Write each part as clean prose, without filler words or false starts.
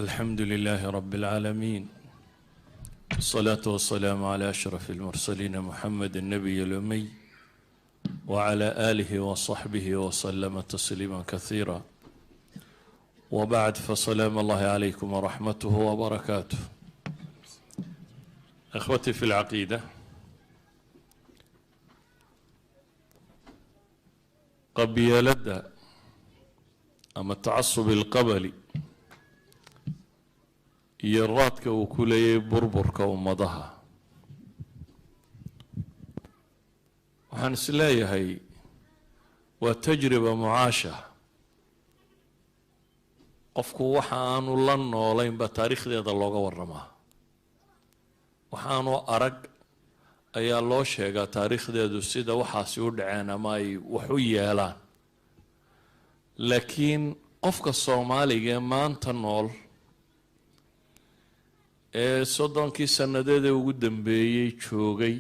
الحمد لله رب العالمين، الصلاة والسلام على أشرف المرسلين محمد النبي الأمي وعلى آله وصحبه وسلم تسليما كثيرا، وبعد، فسلام الله عليكم ورحمته وبركاته. أخوتي في العقيدة، قبيلة أما التعصب القبلي iyo raadka uu ku leeyahay burburka ummadaha, waxaan is leeyahay waa tajriba mucaasha. qofku waxa aanu la noolaynba taariikhdeeda looga warramaa, waxaanu arag ayaa loo sheegaa taariikhdeedu sida waxaasi u dhaceen ama ay wax u yeelaan. laakiin qofka Soomaaliga ee maanta nool ee 30 sannadood ee ugu dambeeyay joogay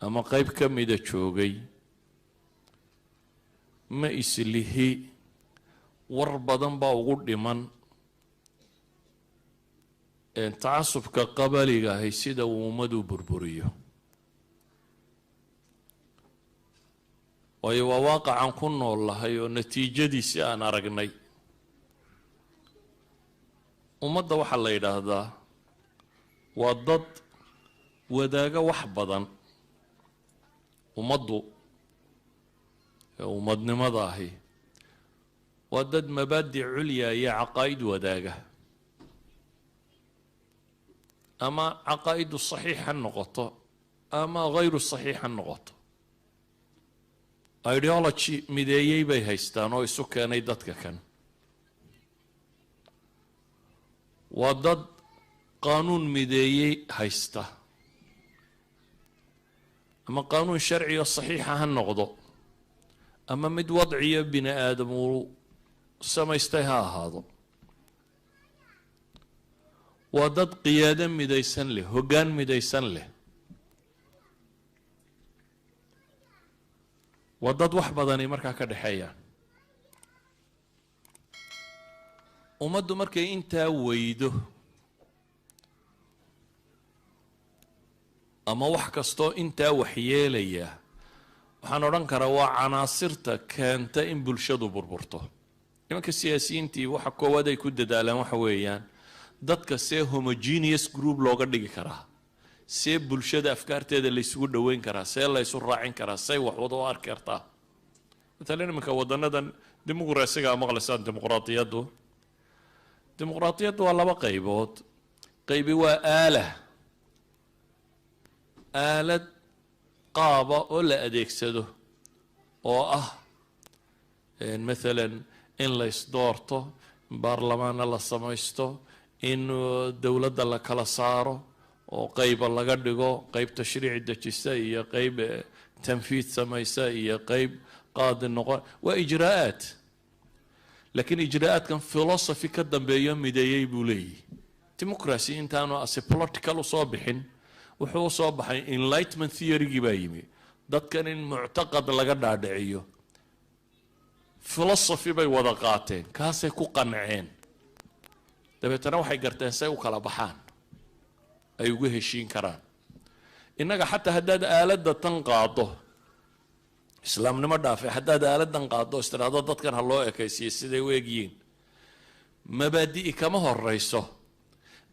ama qayb ka mida joogay, ma islihi war badan baa ugu dhiman tacasubka qabaliga ahi sida uu ummadu burburiyo. waayo waa waaqacan ku nool lahay oo natiijadiisi aan aragnay. ummadda waxaa la yidhaahdaa waa dad wadaaga wax badan. ummaddu ee ummadnimada ahi waa dad mabaadic culya iyo caqaa'id wadaaga, ama caqaa'idu saxiix ha noqoto ama hayru saxiix ha noqoto. ideology mideeyey bay haystaan oo isu keenay dadka kan. waa dad qaanuun mideeyey haysta, ama qaanuun sharciyo saxiixa ha noqdo ama mid wadciyo bini aadam uu samaystay ha ahaado. waa dad qiyaado midaysan leh, hoggaan midaysan leh. waa dad wax badani markaa ka dhexeeyaan. ummaddu markay intaa weydo ama wax kastoo intaa waxyeelaya, waxaan odhan karaa waa canaasirta keenta in bulshadu burburto. nimanka siyaasiyiintii waxa koowaad ay ku dadaalaan waxa weeyaan dadka see homogeneous group looga dhigi karaa, see bulshada afkaarteeda laysugu dhoweyn karaa, see laysu raacin karaa, say wax wada u arki kartaa. matalan iminka wadanadan dimuqraasiga maqlaysaan, dimuqraadiyaddu waa laba qaybood. qaybi waa aalad qaaba oo la adeegsado oo ah maalan in la isdoorto, in baarlamaana la samaysto, in dowladda la kala saaro oo qayba laga dhigo, qayb tashriici dejisa iyo qayb tanfiid samaysa iyo qayb qaadi noqon. waa ijraa'aad, laakiin ijraa'aadkan philosophy ka dambeeyo mideeyey buu leeyahy. democracy intaanu ase political usoo bixin, wuxuu usoo baxay enlightenment theory-gii baa yimi. dadkan in muctaqad laga dhaadhiciyo, philosophy bay wada qaateen, kaasay ku qanceen. dabeetana waxay garteen say u kala baxaan, ay ugu heshiin karaan. innaga xataa haddaad aaladda tan qaado, islaamnimo dhaafay, haddaad aaladan qaado istiraado dadkan ha loo ekaysiiyo siday u egyihiin, mabaadi'i kama horeyso.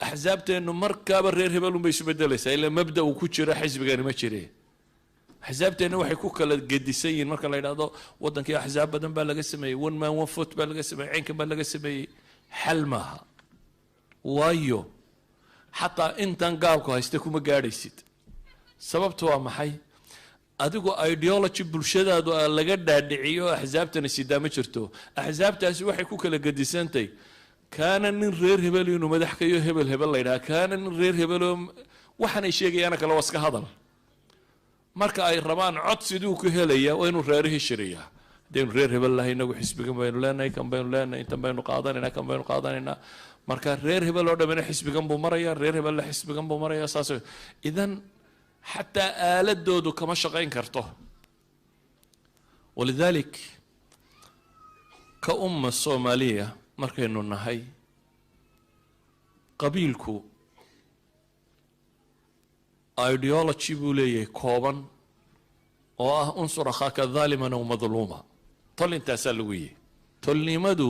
axsaabteennu markaaba reer hebel unbay isu bedelaysaa, ilaa mabda uu ku jiro xisbigani ma jire. axsaabteenna waxay ku kala gedisan yihiin. marka la yidhaahdo waddankii axsaab badan baa laga sameeyey, one man one vote baa laga sameeyey, caynkan baa laga sameeyey, xal maaha. waayo xataa intan gaalku haysta kuma gaadhaysid. sababtu waa maxay? adigu ideology bulshadaadu laga dhaadhiciyo axsaabtana sidaa ma jirto. axsaabtaasi waxay ku kala gedisantahay kaana nin reer hebel inuu madax kayo hebel hebel la yidhaha, kaana nin reer hebeloo waxaanay sheegayaana kale waa iska hadal. marka ay rabaan cod siduu ku helaya waa inuu reerihii shiriyaa. haddaynu reer hebel lahay inagu xisbigan baynu leenahay, kan baynu leenahay, intan baynu qaadanaynaa, kan baynu qaadanaynaa. marka reer hebel oo dhamina xisbigan buu maraya, reer hebella xisbigan buu maraya. saas idan xataa aaladoodu kama shaqayn karto. walidalik كأمة الصومالية مركينو نهي qabiilku ideology buu leeyahay kooban oo ah unsur akhaaka dhaaliman aw madluuma tol intaasaa lagu yihi tolnimadu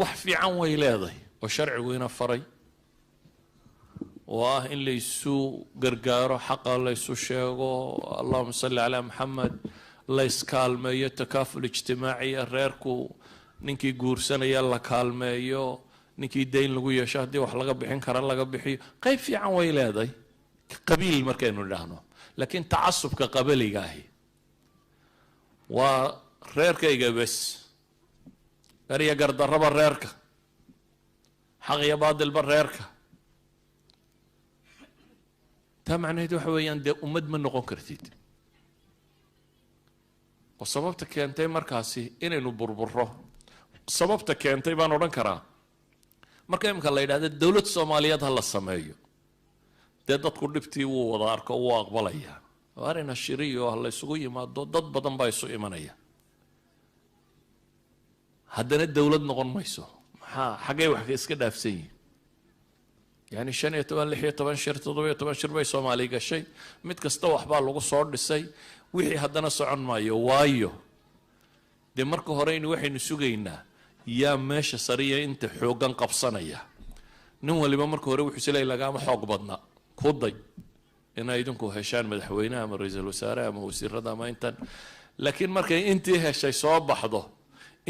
wax fiican way leedahay oo sharcigu ina faray oo ah in laysu gargaaro xaqa laysu sheego allahuma salli calaa maxamed layskaalmeeyo takaaful ijtimaaciya reerku ninkii guursanaya la kaalmeeyo ninkii dayn lagu yeesho haddii wax laga bixin kara laga bixiyo qayb fiican way leedahay qabiil markaynu idhaahno laakiin tacasubka qabaliga ahi waa reerkayga bes erya gardarraba reerka xaq iyo baadilba reerka taa macnaheedu waxa weeyaan dee ummad ma noqon kartid oo sababta keentay markaasi inaynu burburo sababta keentay baan odhan karaa marka imika la yidhahdo dowlad soomaaliyeed ha la sameeyo dee dadku dhibtii wuu wada arko wuu aqbalaya oo arrin ashiriyo ah la isugu yimaado dad badan baa isu imanaya haddana dowlad noqon mayso maxaa xaggay wax iska dhaafsan yihin yani 15 16 shir 17 shir bay Soomaali gashay mid kasta waxbaa lagu soo dhisay wixii haddana socon maayo waayo dee marka hore in waxaynu sugaynaa yaa meesha sariya inta xoogan qabsanaya nin waliba marka hore wuxuu silay lagama xoog badna ku day inay idinku heshaan madaxweynaha ama ra'iisul wasaaraha ama wasiirada ama intan laakiin markay intii heshay soo baxdo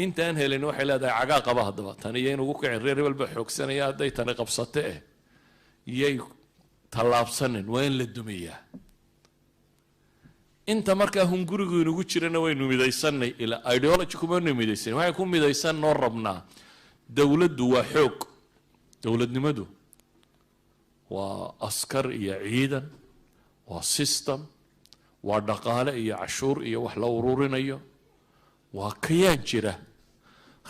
intaan helin waxay leedahay cagaa qaba hadaba tan iyo inuu ku kicin reer walba xoogsanaya haday tan qabsatay yay talaabsanin waa in la dumiyaa inta markaa hungurigu inagu jirana waynu midaysanay ila ideology kuma midaysan waxay ku midaysan noo rabnaa dawladdu waa xoog dawladnimadu waa askar iyo ciidan waa system waa dhaqaale iyo cashuur iyo wax la ururinayo waa kayaan jira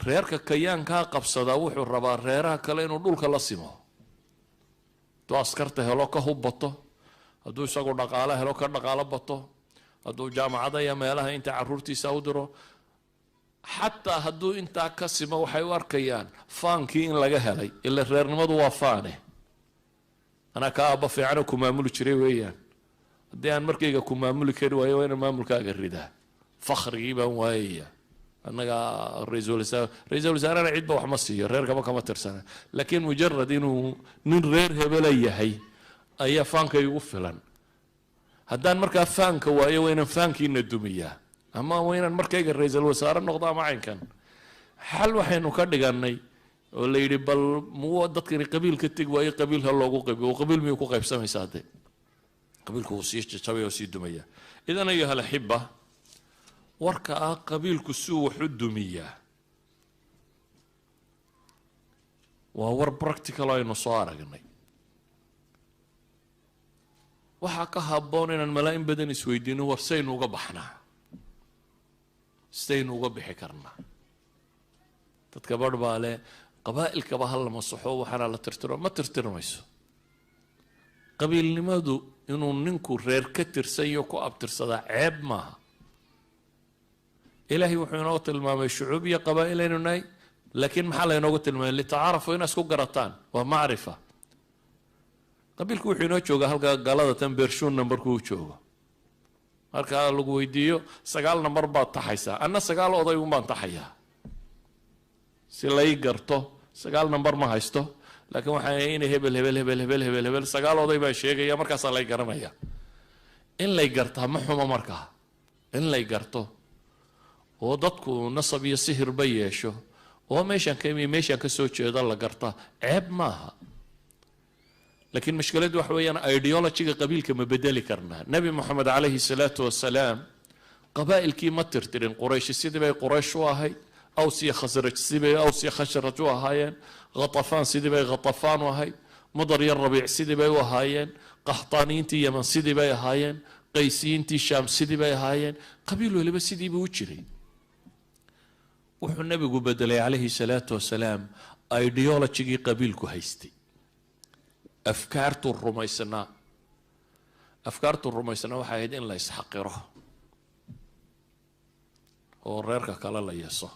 reerka kayaanka qabsada wuxuu rabaa reeraha kale inuu dhulka la simo doo askarta helo ka hubato hadduu isagu dhaqaale helo ka dhaqaale bato hadduu jaamacada iyo meelaha inta caruurtiisa u diro xataa hadduu intaa ka simo waxay u arkayaan faankii in laga helay ila reernimadu waa faane ana ka aabba fiican ku maamuli jiray weeyaan haddii aan markayga ku maamuli kari waayo waa inaan maamulkaaga ridaa fakhrigii baan waayaya annaga ra'iisul wasaarana cidba wax ma siiyo reerkaba kama tirsana laakiin mujarrad inuu nin reer hebela yahay ayaa faanka igu filan haddaan markaa faanka waayo waa inaan faankiina dumiyaa ama waa inaan markayga ra'iisul wasaare noqdo ama caynkan xal waxaynu ka dhiganay oo la yidhi bal muu dadkani qabiil ka teg waayo qabiil ha loogu qaybiyo oo qabiil miyuu ku qaybsamaysaa hadde qabiilku wuu sii jajabaya oo sii dumaya idan ayuha alaxiba warka ah qabiilku suu wax u dumiyaa waa war practical aynu soo aragnay waxaa ka habboon inaan malaa'in badan isweydiino war saynu uga baxnaa saynu uga bixi karnaa dadka badh baa leh qabaa'ilkaba ha la masaxo waxaana la tirtiro ma tirtirmayso qabiilnimadu inuu ninku reer ka tirsan iyo ku abtirsadaa ceeb maaha ilaahay wuxuu inoo tilmaamay shucuub iyo qabaa'il aynu nahay laakiin maxaa laynoogu tilmaamay litacaarafu inaa isku garataan waa macrifa qabiilku wuxuu inoo joogaa halka galada tan beershuun nambarkuu joogo markaa lagu weydiiyo 9 nambar baad taxaysaa anna 9 oday un baan taxayaa si lay garto 9 nambar ma haysto laakiin waxaa inay hebel 9 oday baa sheegaya markaasaa lay garanaya in lay gartaa ma xumo markaa in lay garto oo dadku nasab iyo sihir ba yeesho oo meeshan ka soo jeeda la garta ceeb maaha laakiin mushkiladu wax weeyaan ideology-ga qabiilka ma bedeli karnaa nabi maxamed calayhi salaatu wasalaam qabaa'ilkii ma tirtirin quraysh sidii bay quraysh u ahayd aws iyo khasraj sidii bay aws iyo khasraj u ahaayeen ghatafaan sidii bay ghatafaan u ahayd mudar iyo rabiic sidii bay u ahaayeen qaxtaaniyiintii yaman sidii bay ahaayeen qaysiyiintii shaam sidii bay ahaayeen qabiil waliba sidii buu u jiray wuxuu nabigu bedelay calayhi salaatu wasalaam ideology-gii qabiilku haystay afkaartu rumaysnaa waxay ahayd in la isxaqiro oo reerka kale la yeeso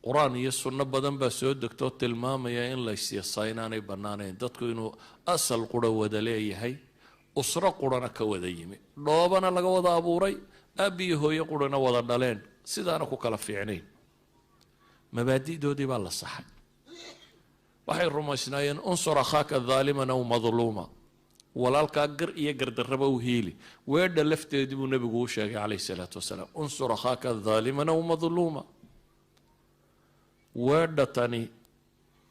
quraan iyo sunno badan baa soo degtoo tilmaamaya in la isyasaa inaanay bannaanayn dadku inuu asal qura wada leeyahay usro qurana ka wada yimi dhoobana laga wada abuuray aab iyo hooyo qurana wada dhaleen sidaana ku kala fiicnayn mabaadi'doodii baa la saxay waxay rumaysnaayeen unsur akhaaka daaliman aw madluuma walaalkaa gar iyo gardarraba u hiili weedha lafteedii buu nebigu u sheegay calayhi salaatu wasalaam unsur akhaaka daaliman aw madluuma weedha tani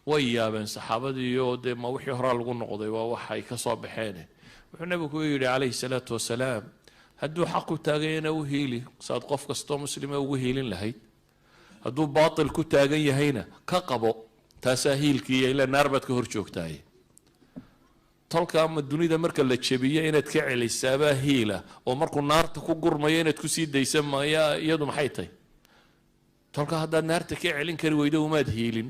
way yaabeen saxaabadii iyo dee ma wixii horaa lagu noqday waa waxay ka soo baxeen wuxuu nebigu yidhi calayhi salaatu wasalaam hadduu xaq ku taaganyana u hiili saad qof kastoo muslima ugu hiilin lahayd hadduu baatil ku taagan yahayna ka qabo taasaa hiilkiiya ilaa naar baad ka hor joogtaaye tolka ama dunida marka la jebiyo inaad ka celisaabaa hiila oo markuu naarta ku gurmayo inaad kusii daysa maya iyadu maxay tahay tolka haddaad naarta ka celin kari weydo umaad hiilin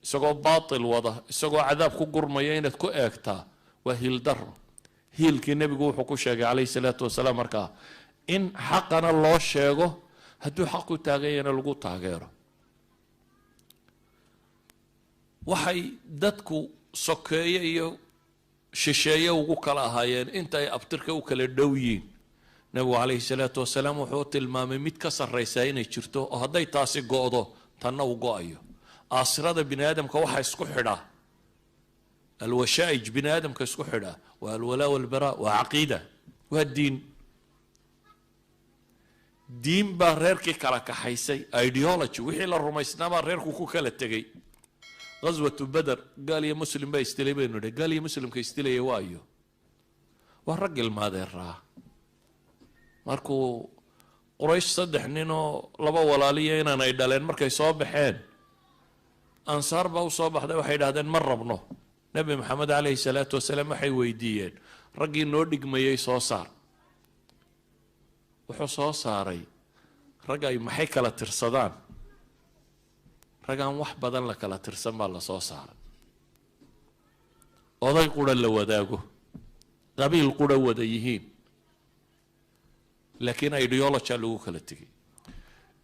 isagoo baatil wada isagoo cadaab ku gurmaya inaad ku eegtaa waa hiil daro hiilkii nebigu wuxuu ku sheegay calayhi salaatu wasalaam markaa in xaqana loo sheego hadduu xaq ku taaganyana lagu taageero waxay dadku sokeeye iyo shisheeye ugu kala ahaayeen inta ay abtirka u kala dhow yihiin nebigu calayhi salaatu wasalaam wuxuu tilmaamay mid ka sarraysaa inay jirto oo hadday taasi go'do tanna uu go'ayo aasirada bini aadamka waxaa isku xidhaa alwashaa'ij bini aadamka isku xidhaa waa alwalaa walbaraa waa caqiida waa diin baa reerkii kala kaxaysay ideology wixii la rumaysnaabaa reerku ku kala tegey غزوة بدر قال يا مسلم با يستلي بينه قال يا مسلم كيستلي وايو والرجل ما دراه markuu quraysh saddex ninoo laba walaaliya inaanay dhaleen markay soo baxeen ansaar baa u soo baxday waxay idhahdeen ma rabno nebi maxamed calayhi salaatu wasalaam waxay weydiiyeen raggii noo dhigmayay soo saar wuxuu soo saaray rag ay maxay kala tirsadaan ragaan wax badan la kala tirsan baa la soo saaray oday qura la wadaago qabiil qura wada yihiin laakiin ideology lagu kala tegay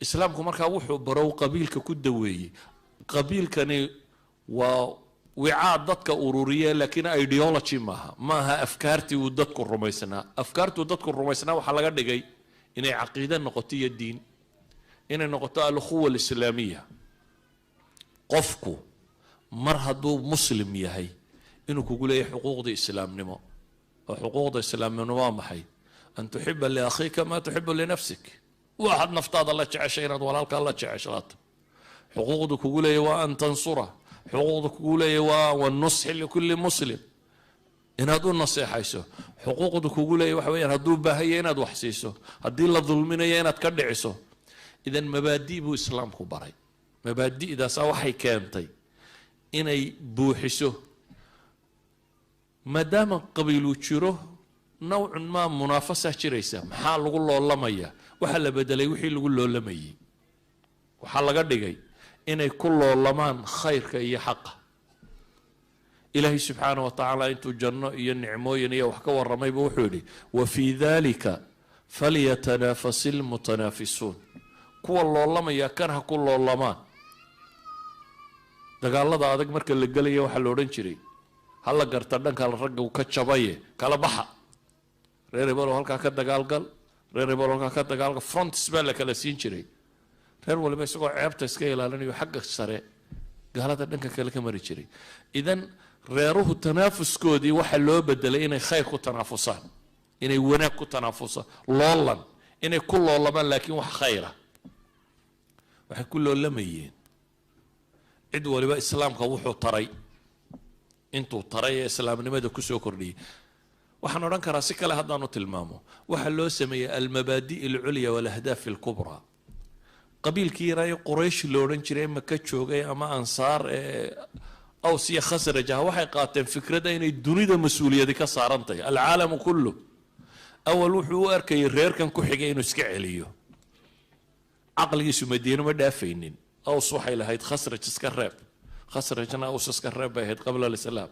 islaamku markaa wuxuu barow qabiilka ku daweeyey qabiilkani waa wicaa dadka ururiye laakiin ideology maaha afkaartii uu dadku rumaysnaa afkaartuu dadku rumaysnaa waxaa laga dhigay inay caqiide noqoto iyo diin inay noqoto alukhuwa alislaamiya qofku mar hadduu muslim yahay inuu kugu leeyahay xuquuqda islaamnimo oo xuquuqda islaamnimo waa maxay an tuxiba liakhiika maa tuxibu linafsik waxaad naftaada la jeceshay inaad walaalkaa la jeceshaato xuquuqda kugu leeyahay waa an tansura xuquuqda kugu leeyahay waa wanusxi likulli muslim inaad u naseexayso xuquuqda kugu leeyahay waxa weeyaan hadduu baahaya inaad wax siiso haddii la dulminayo inaad ka dhiciso idan mabaadi' buu islaamku baray mabaadi'daasa waxay keentay inay buuxiso maadaama qabiiluu jiro nawcun maa munaafasa jiraysa maxaa lagu loolamaya waxaa la bedelay wixii lagu loolamayey waxaa laga dhigay inay ku loolamaan khayrka iyo xaqa ilaahay subxaana wa tacaala intuu janno iyo nicmooyin iyo wax ka waramayba wuxuu yidhi wafii dalika falyatanafasi lmutanaafisuun kuwa loolamaya kan ha ku loolamaan dagaalada adag marka la gelaya waxaa la odhan jiray hala garta dhanka ragga uu ka jabaye kala baxa reer hebel halkaa ka dagaalgal reer hebel halkaa ka dagaalgal fronts baa la kala siin jiray reer waliba isagoo ceebta iska ilaalinayo xagga sare gaalada dhanka kale ka mari jiray idan reeruhu tanaafuskoodii waxaa loo bedelay inay khayr ku tanaafusaan inay wanaag ku tanaafusaan loolan inay ku loolamaan laakiin wax khayra waxay ku loolamayeen cid waliba islaamka wuxuu taray intuu taray ee islaamnimada kusoo kordhiyey waxaan odhan karaa si kale haddaanu tilmaamo waxaa loo sameeyey almabaadi' alculya walahdaaf alkubraa qabiilkii yaraayo quraysh lo odhan jiray maka joogay ama ansaar ee aws iyo khasraj ah waxay qaateen fikradda inay dunida mas-uuliyadi ka saaran tahay alcaalamu kullu awal wuxuu u arkayay reerkan ku xigay inuu iska celiyo caqligiisu madiino ma dhaafaynin aws waxay lahayd khasraj iska reeb khasrajna aws iska reeb bay ahayd qabla alislaam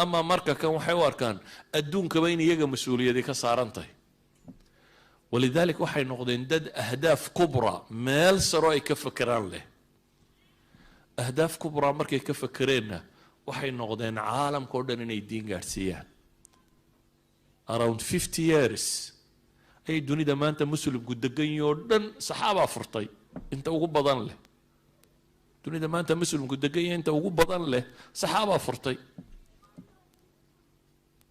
ama marka kan waxay u arkaan adduunkaba in iyaga mas-uuliyadi ka saaran tahay walidaalika waxay noqdeen dad ahdaaf kubra meel saro ay ka fakeraan leh ahdaaf kubraa markay ka fakereenna waxay noqdeen caalamka oo dhan inay diin gaadhsiiyaan around 50 years ay dunida maanta muslimku degan yihiin oo dhan saxaabaa furtay inta ugu badan leh dunida maanta muslimku degan yihiin inta ugu badan leh saxaabaa furtay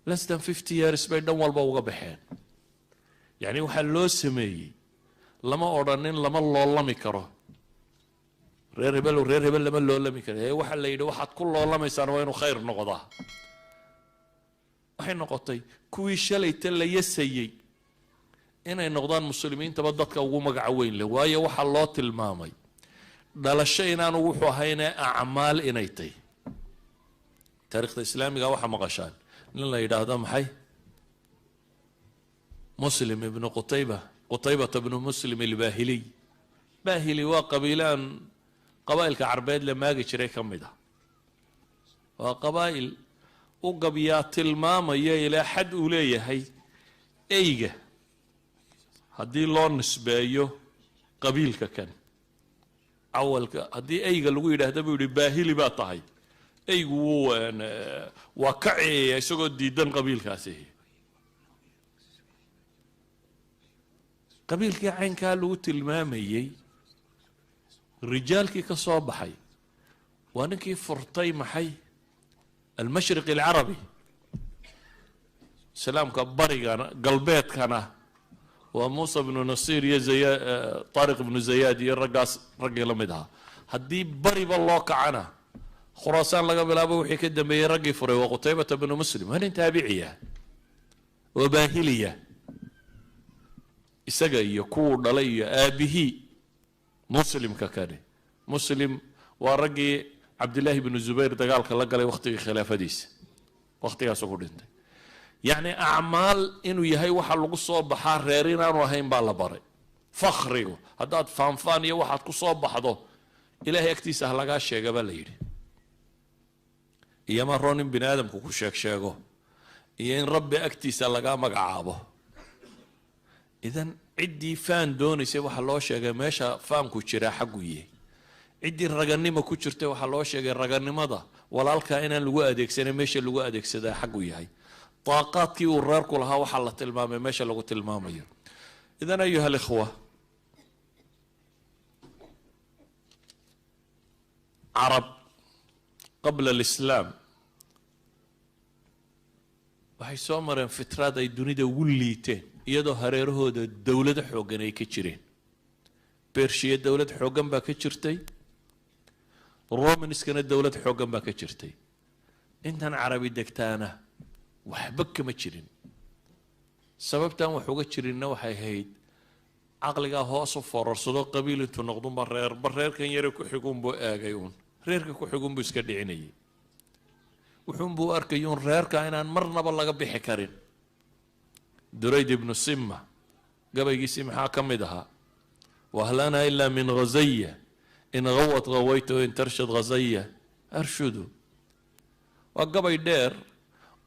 less than 50 years bay dhan walba uga baxeen yacni waxaa loo sameeyey lama odhanin lama loolami karo reer hebel lama loolami karo ee waxaa la yidhi waxaad ku loolamaysaan waa inuu khayr noqdaa waxay noqotay kuwii shalayta la yasayey inay noqdaan muslimiintaba dadka ugu magaca weyn leh waayo waxaa loo tilmaamay dhalasho inaanu wuxuu ahaynee acmaal inay tahy taariikhda islaamiga waxaa maqashaan nin la yidhaahdo maxay muslim ibnu qutaybata ibnu muslim albahiliy bahili waa qabiilaan qabaa'ilka carbeed la maagi jiray ka mid ah waa qabaa'il u gabyaa tilmaamaya ilaa xad uu leeyahay eyga haddii loo nisbeeyo qabiilka kan awalka haddii eyga lagu yidhaahda buu yidhi baahili baa tahay eygu waa ka ceeya isagoo diidan qabiilkaasi qabiilkii caynkaa lagu tilmaamayey rijaalkii ka soo baxay waa ninkii furtay maxay almashriq alcarabi islaamka barigana galbeedkana waa muusa bnu nasiir iyo taariq ibnu zayaad iyo raggaas raggii la mid ahaa haddii bariba loo kacana khuraasaan laga bilaabo wixii ka dambeeyey raggii furay waa qutaybata bnu muslim waa nin taabiciya waa baahiliya isaga iyo kuwuu dhalay iyo aabihii muslimka kane muslim waa raggii cabdillaahi bnu zubayr dagaalka la galay wakhtigii khilaafadiisa wakhtigaasuu ku dhintay yacni acmaal inuu yahay waxa lagu soo baxaa reer inaanu ahayn baa la baray fakhrigu haddaad faanfaan iyo waxaad ku soo baxdo ilaahay agtiisa ha lagaa sheega baa la yidhi iyo maroo nin bini aadamku ku sheego iyo in rabbi agtiisa lagaa magacaabo idan ciddii faan doonaysay waxaa loo sheegay meesha faanku jiraa xaggu yahay ciddii raganimo ku jirtay waxaa loo sheegay raganimada walaalkaa inaan lagu adeegsanin meesha lagu adeegsadaa xaggu yahay طاقاتكي وراركو لها وحا الله تلمامي ماشا لغو تلمامي إذن أيها الإخوة عرب قبل الإسلام waxay soo mareen fitraad ay dunida ugu liiteen iyadoo hareerahooda dowlad xooggan ay ka jireen bershiya dowlad xooggan baa ka jirtay romanskana dowlad xooggan baa ka jirtay intan carabi degtaana waxba kama jirin sababtan wax uga jirinna waxay ahayd caqligaa hoos u fororsado qabiil intuu noqdunba reerkan yare ku xigunbuu eegay uun reerka ku xigunbuu iska dhicinayay wuxuunbuu arkay uun reerka inaan marnaba laga bixi karin durayd ibnu simma gabaygiisii maxaa ka mid ahaa wahlana ilaa min ghazaya in gawad gawayta in tarshad ghazaya arshudu waa gabay dheer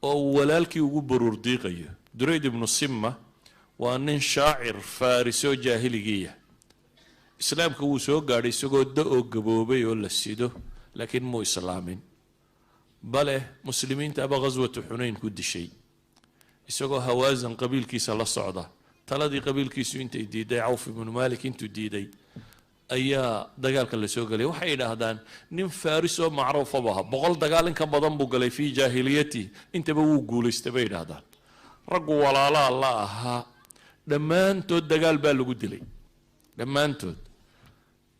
oo walaalkii ugu baruur diiqayo durayd ibnu simma waa nin shaacir faarisoo jaahiligiya islaamka wuu soo gaadhay isagoo da-oo gaboobay oo la sido laakiin muu islaamin bale muslimiinta aba ghaswatu xunayn ku dishay isagoo hawaasan qabiilkiisa la socda taladii qabiilkiisu intay diiday cawf ibnu maalik intuu diiday ayaa dagaalka la soo galay waxay yidhaahdaan nin faris oo macruufaba aha 100 dagaal in ka badan buu galay fii jaahiliyati intaba wuu guulaystay bay yidhaahdaan raggu walaalaa la ahaa dhammaantood dagaal baa lagu dilay dhammaantood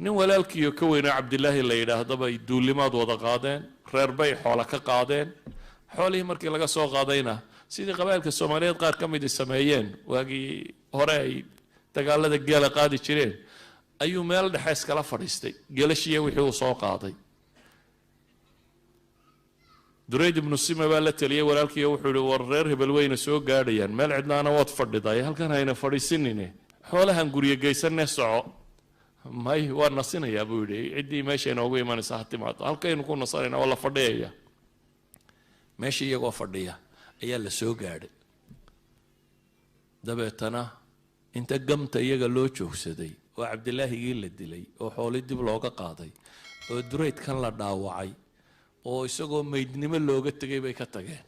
nin walaalkiiyo ka weynaa cabdilaahi la yidhaahdo bay duulimaad wada qaadeen reer bay xoola ka qaadeen xoolihii markii laga soo qaadayna sidii qabaa'ilka soomaaliyeed qaar ka mid sameeyeen waagii hore ay dagaalada geela qaadi jireen ayuu meel dhexe iskala fadhiistay geelashiya wixii uu soo qaaday durayd ibnu sima baa la taliyay walaalkii wuxuu yidhi war reer hebel weyna soo gaadhayaan meel cidnaana waad fadhiday halkan hayna fadhiisinine xoolahan guryo geysanee soco may waa nasinayaa buu yidhi ciddii meesha inoogu imanaysa ha timaado halkaynu ku nasanaynaa waa la fadhiyaya meesha iyagoo fadhiya ayaa la soo gaadhay dabeetana inta gamta iyaga loo joogsaday oo cabdilaahigii la dilay oo xoolii dib looga qaaday oo duraydkan la dhaawacay oo isagoo maydnimo looga tegay bay ka tageen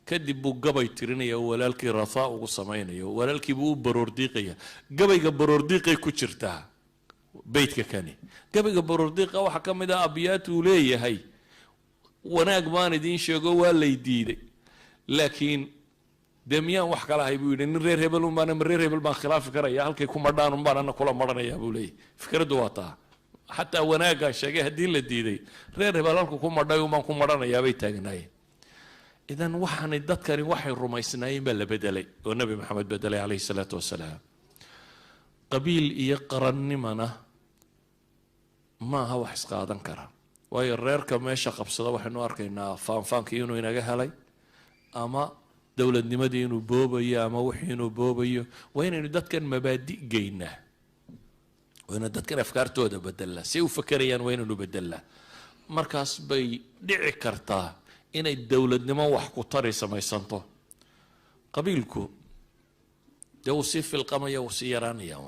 kadib buu gabay tirinaya walaalkii rafaa ugu samaynayo walaalkii buu u baroordiiqaya gabayga baroordiiqay ku jirtaa beydka kani gabayga baroordiiqa waxa ka mid ah abyaat uu leeyahay wanaag baan idiin sheego waa lay diiday laakiin dee miyaan wax kala ahay buu yidhi nin reer hebel un baana reer hebel baan khilaafi karaya halkay ku madhaan un baan ana kula maranayaa buu leeyahay fikraddu waa taa xataa wanaaggaan sheegay haddii la diiday reer hebel halku ku madhay un baan ku marhanayaa bay taagnaayeen idan waxaanay dadkani waxay rumaysnaayeen baa la bedelay oo nebi maxamed bedelay calayhi salaatu wasalaam qabiil iyo qarannimana ma aha wax isqaadan kara waayo reerka meesha qabsada waxaynu arkaynaa faanfaankii inuu inaga helay ama dowladnimadii inuu boobayo ama wixii inuu boobayo waa inaynu dadkan mabaadi' geynaa waa inaynu dadkan afkaartooda bedelnaa si u fakerayaan waa inaynu bedelnaa markaas bay dhici kartaa inay dowladnimo wax ku tari samaysanto qabiilku dee uu sii filqamaya uu sii yaraanaya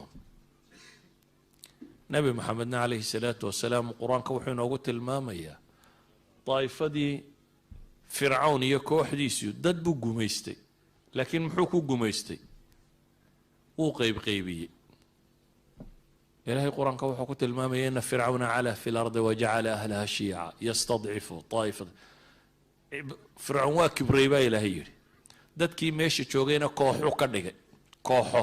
nebi maxamedna calayhi salaatu wasalaam qur-aanka wuxuu inoogu tilmaamayaa daa'ifadii fircawn iyo kooxdiisu dad buu gumaystay laakiin muxuu ku gumaystay wuu qaybqaybiyey ilaahay qur-aanka wuxuu ku tilmaamaya ina fircawna calaa fi lardi wajacala ahlaha shiica yastadcifu daa'ifada fircawn waa kibray baa ilaahay yidhi dadkii meesha joogayna kooxu ka dhigay kooxo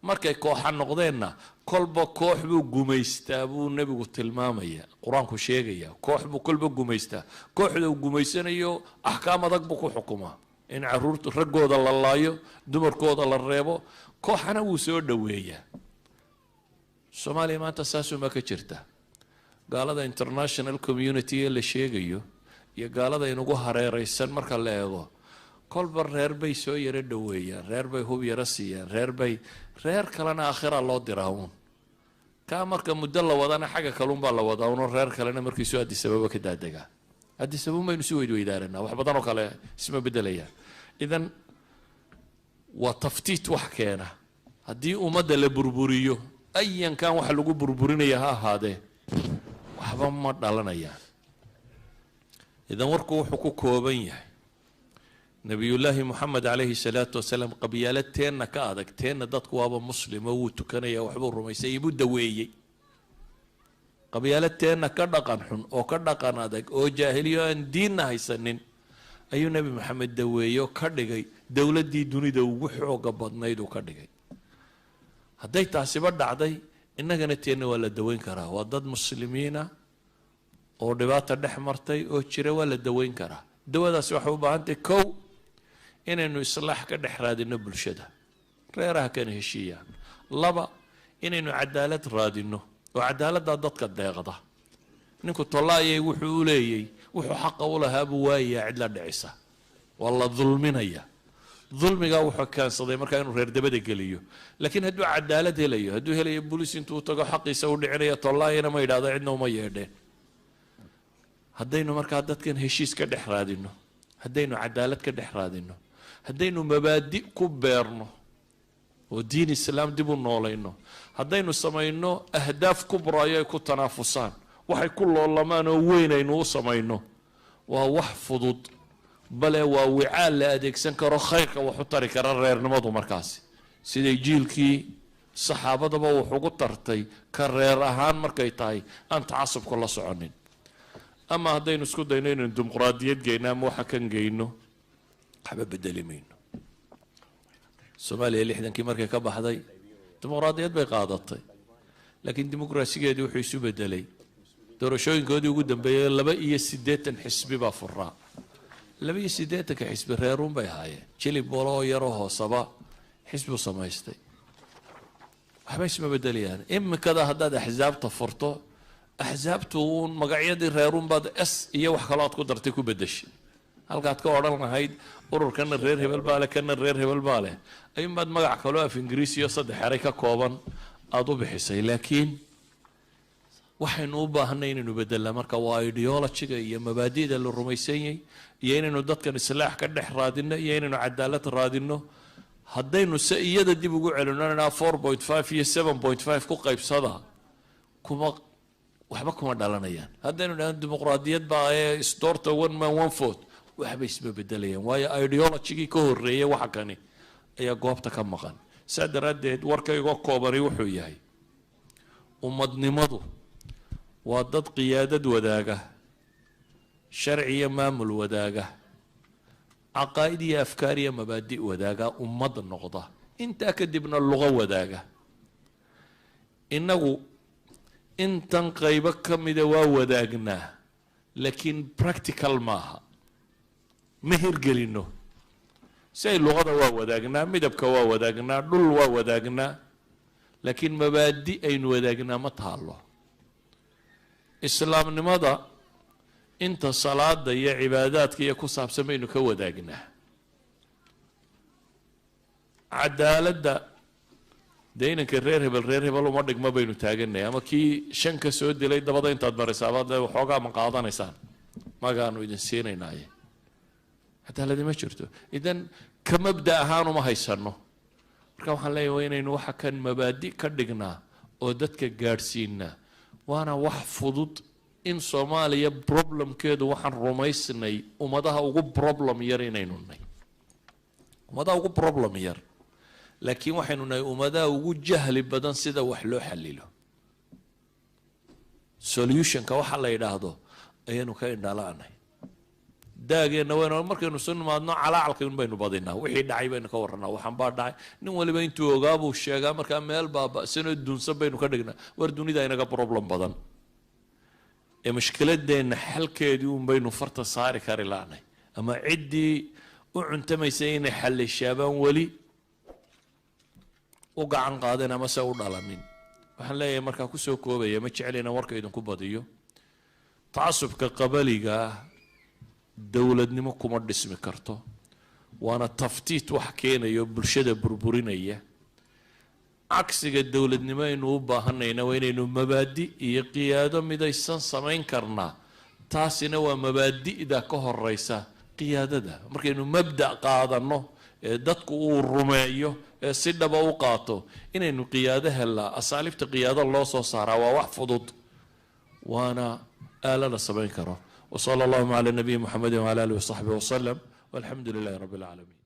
markay kooxa noqdeenna kolba koox buu gumaystaa buu nebigu tilmaamayaa qur-aanku sheegayaa koox buu kolba gumaystaa kooxda uu gumaysanayo axkaam adag buu ku xukumaa in caruurta raggooda la laayo dumarkooda la reebo kooxana wuu soo dhoweeyaa soomaaliya maanta saasumaa ka jirta gaalada international community ee la sheegayo iyo gaalada inugu hareeraysan marka la eego kolba reer bay soo yaro dhoweeyaan reer bay hub yaro siiyaan reer kalena aakhira loo diraa uun kaa marka muddo la wadana xagga kalunbaa la wadaa unoo reer kalena markiisu addis ababa ka daadegaa addis ababa baynu si weydweydaaranaa wax badan oo kale isma bedelayaan idan waa taftiit wax keena haddii ummadda la burburiyo ayankan waxa lagu burburinaya ha ahaadee waxba ma dhalanayaan idan warku wuxuu ku kooban yahay nabiyullaahi moxamed calayhi salaatu wasalaam qabyaalad teenna ka adag teenna dadku waaba muslimo wuu tukanaya waxbuu rumaysay ibuu daweeyey qabyaalad teenna ka dhaqan xun oo ka dhaqan adag oo jaahiliyo aan diinna haysanin ayuu nebi maxamed daweeyo ka dhigay dowladdii dunida ugu xooga badnayd uu ka dhigay hadday taasiba dhacday innagana teenna waa la daweyn karaa waa dad muslimiina oo dhibaata dhex martay oo jira waa la daweyn karaa dawadaasi waxay u baahantahay kow inaynu islaax ka dhex raadino bulshada reeraha kana heshiiyaan laba inaynu cadaalad raadino oo cadaaladdaa dadka deeqda ninku tollaayay wuxuu u leeyay wuxuu xaqa u lahaa buu waayayaa cid la dhicisa waa la dulminaya dulmigaa wuxuu keensaday markaa inuu reer dabada geliyo laakiin hadduu cadaalad helayo hadduu helayo bolis intuu tago xaqiisa u dhicinaya tollaayana ma yidhahdo cidna uma yeedheen haddaynu markaa dadkan heshiis ka dhex raadino haddaynu cadaalad ka dhex raadino haddaynu mabaadi ku beerno oo diin islaam dib u noolayno haddaynu samayno ahdaaf kubraayo ay ku tanaafusaan waxay ku loolamaan oo weyn aynu u samayno waa wax fudud bale waa wicaal la adeegsan karo khayrka wax u tari kara reernimadu markaasi siday jiilkii saxaabadaba wax ugu tartay ka reer ahaan markay tahay aan tacasubka la soconin ama haddaynu isku dayno inaynu dimuqraadiyad geyno ama waxa kan geyno waxba bedeli mayno soomaaliya 60kii markay ka baxday dimuqraadiyad bay qaadatay laakiin dimuqraasigeedii wuxuu isu bedelay doorashooyinkoodii ugu dambeeyay 82 xisbi baa furaa 82 xisbi reerun bay ahaayeen jilib bolo yaro hoosaba xisbi samaystay waxba isma bedelayaan imikada haddaad axzaabta furto axzaabtu uun magacyadii reerun baad s iyo wax kaloo aad ku dartay ku bedeshay halkaad ka odhan lahayd ururkana reer hebel baa leh kana reer hebel baa leh ayuunbaad magac kaloo af ingiriisi iyo 3 eray ka kooban aada u bixisay laakiin waxaynu u baahanay inaynu bedelnaa marka waa ideologiga iyo mabaadi'da la rumaysanyay iyo inaynu dadkan islaax ka dhex raadino iyo inaynu cadaalad raadino haddaynu se iyada dib ugu celinonanaa 4.5 iyo 7.5 ku qaybsada kuma waxba kuma dhalanayaan. haddaynu dhahan dimuqraadiyad baa ee isdoorta one man one vote waxba isma bedelayaan, waayo ideologigii ka horreeyay waxa kani ayaa goobta ka maqan. saa daraaddeed warkaygoo koobani wuxuu yahay ummadnimadu waa dad qiyaadad wadaaga, sharci iyo maamul wadaaga, caqaa'id iyo afkaar iyo mabaadi' wadaaga, ummad noqda, intaa kadibna luqo wadaaga. innagu intan qaybo ka mida waa wadaagnaa, laakiin practical maaha, ma hirgelino. say luqada waa wadaagnaa, midabka waa wadaagnaa, dhul waa wadaagnaa, laakiin mabaadi' aynu wadaagnaa ma taalo. islaamnimada inta salaada iyo cibaadaadka iyo ku saabsan baynu ka wadaagnaa. cadaaladda dee inanka reer hebel uma dhigma baynu taaganay, ama kii shan ka soo dilay dabada intaad marisaabad waxoogaa ma qaadanaysaan, magaanu idin siinaynaaye. cadaaladi ma jirto. idan ka mabda ahaan uma haysano. marka waxaan leeyahay waa inaynu waxa kan mabaadi' ka dhignaa oo dadka gaadhsiinaa. waana wax fudud in soomaaliya problemkeedu waxaan rumaysnay ummadaha ugu problem yar inaynu nahay, ummadaha ugu problem yar, laakiin waxaynu nahay ummadaha ugu jahli badan sida wax loo xalilo. solutionka waxa la yidhaahdo ayaynu ka indhala'nay. daageenna waynu markaynu soo nimaadno calaacalka in baynu badinaa, wixii dhacay baynu ka warranaa, waxaan baa dhacay, nin waliba intuu ogaabuu sheegaa, markaa meel baaba'sanoo dunsan baynu ka dhignaa. war dunida inaga problem badan ee mushkiladeenna xalkeedii un baynu farta saari kari la'nay, ama ciddii u cuntamaysay inay xallishaabaan weli u gacan qaadeen ama se u dhalanin. waxaan leeyahay markaa kusoo koobaya, ma jecel inaan warka idinku badiyo. tacasubka qabaliga ah dowladnimo kuma dhismi karto, waana taftiit wax keenayo bulshada burburinaya. cagsiga dowladnimo aynu u baahanayna waa inaynu mabaadi' iyo qiyaado midaysan samayn karnaa. taasina waa mabaadi'da ka horeysa qiyaadada. markaynu mabda' qaadanno ee dadku uu rumeeyo ee si dhaba u qaato, inaynu qiyaado helnaa, asaaliibta qiyaado loo soo saaraa waa wax fudud, waana aala la samayn karo. وصلى الله على النبي محمد وعلى آله وصحبه وسلم والحمد لله رب العالمين.